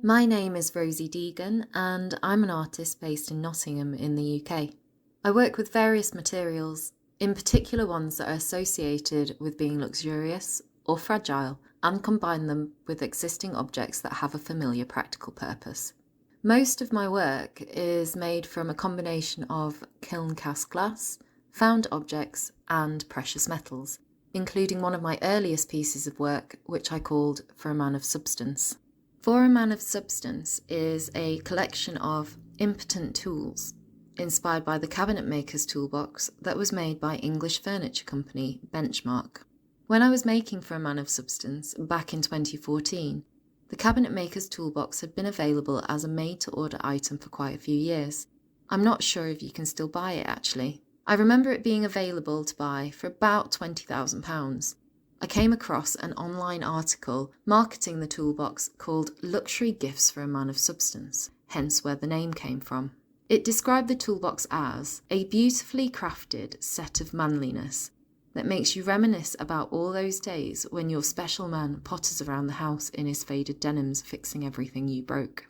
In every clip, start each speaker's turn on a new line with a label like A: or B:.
A: My name is Rosie Deegan and I'm an artist based in Nottingham in the UK. I work with various materials, in particular ones that are associated with being luxurious or fragile, and combine them with existing objects that have a familiar practical purpose. Most of my work is made from a combination of kiln cast glass, found objects and precious metals, including one of my earliest pieces of work which I called For a Man of Substance. For a Man of Substance is a collection of impotent tools inspired by the cabinet maker's toolbox that was made by English furniture company Benchmark. When I was making For a Man of Substance back in 2014, the cabinet maker's toolbox had been available as a made-to-order item for quite a few years. I'm not sure if you can still buy it actually. I remember it being available to buy for about £20,000. I came across an online article marketing the toolbox called Luxury Gifts for a Man of Substance, hence where the name came from. It described the toolbox as a beautifully crafted set of manliness that makes you reminisce about all those days when your special man potters around the house in his faded denims fixing everything you broke.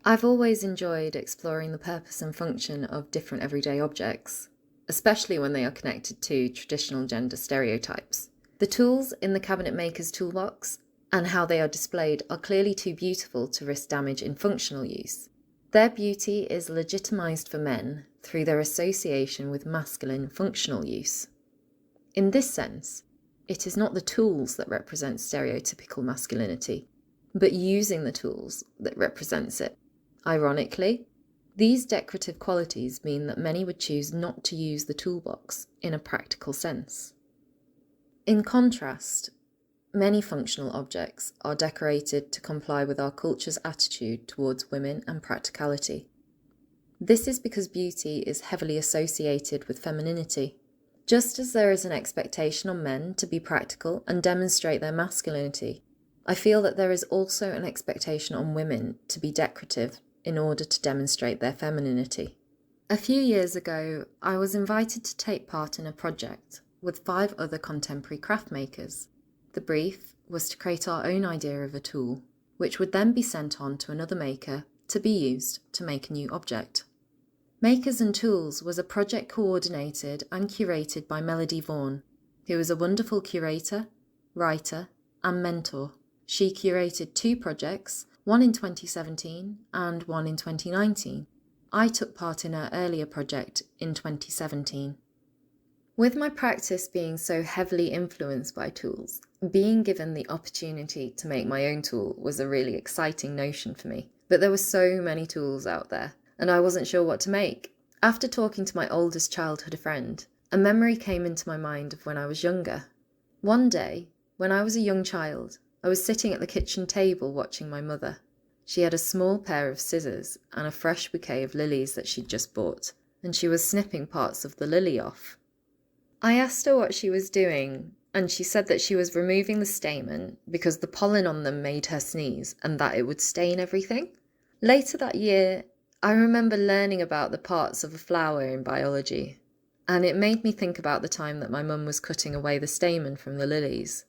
A: I've always enjoyed exploring the purpose and function of different everyday objects, especially when they are connected to traditional gender stereotypes. The tools in the cabinet maker's toolbox and how they are displayed are clearly too beautiful to risk damage in functional use. Their beauty is legitimised for men through their association with masculine functional use. In this sense, it is not the tools that represent stereotypical masculinity, but using the tools that represents it. Ironically, these decorative qualities mean that many would choose not to use the toolbox in a practical sense. In contrast, many functional objects are decorated to comply with our culture's attitude towards women and practicality. This is because beauty is heavily associated with femininity. Just as there is an expectation on men to be practical and demonstrate their masculinity, I feel that there is also an expectation on women to be decorative in order to demonstrate their femininity. A few years ago, I was invited to take part in a project with 5 other contemporary craft makers. The brief was to create our own idea of a tool, which would then be sent on to another maker to be used to make a new object. Makers and Tools was a project coordinated and curated by Melody Vaughan, who is a wonderful curator, writer, and mentor. She curated 2 projects, one in 2017 and one in 2019. I took part in her earlier project in 2017. With my practice being so heavily influenced by tools, being given the opportunity to make my own tool was a really exciting notion for me. But there were so many tools out there, and I wasn't sure what to make. After talking to my oldest childhood friend, a memory came into my mind of when I was younger. One day, when I was a young child, I was sitting at the kitchen table watching my mother. She had a small pair of scissors and a fresh bouquet of lilies that she'd just bought, and she was snipping parts of the lily off. I asked her what she was doing, and she said that she was removing the stamen because the pollen on them made her sneeze and that it would stain everything. Later that year, I remember learning about the parts of a flower in biology, and it made me think about the time that my mum was cutting away the stamen from the lilies.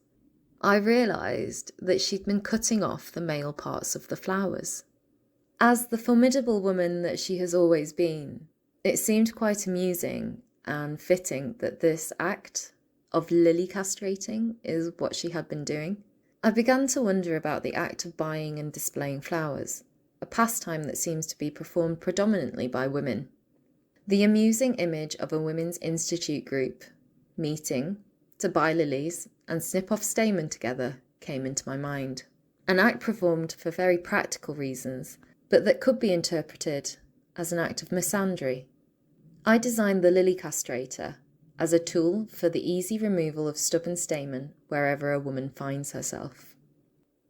A: I realised that she'd been cutting off the male parts of the flowers. As the formidable woman that she has always been, it seemed quite amusing and fitting that this act of lily castrating is what she had been doing. I began to wonder about the act of buying and displaying flowers, a pastime that seems to be performed predominantly by women. The amusing image of a women's institute group meeting to buy lilies and snip off stamen together came into my mind. An act performed for very practical reasons, but that could be interpreted as an act of misandry. I designed the lily castrator as a tool for the easy removal of stubborn stamen wherever a woman finds herself.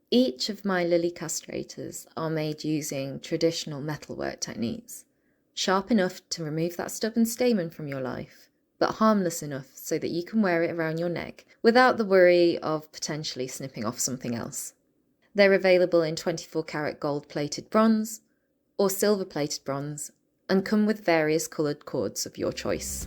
A: Each of my lily castrators are made using traditional metalwork techniques, sharp enough to remove that stubborn stamen from your life, but harmless enough so that you can wear it around your neck without the worry of potentially snipping off something else. They're available in 24-karat gold-plated bronze or silver-plated bronze and come with various coloured cords of your choice.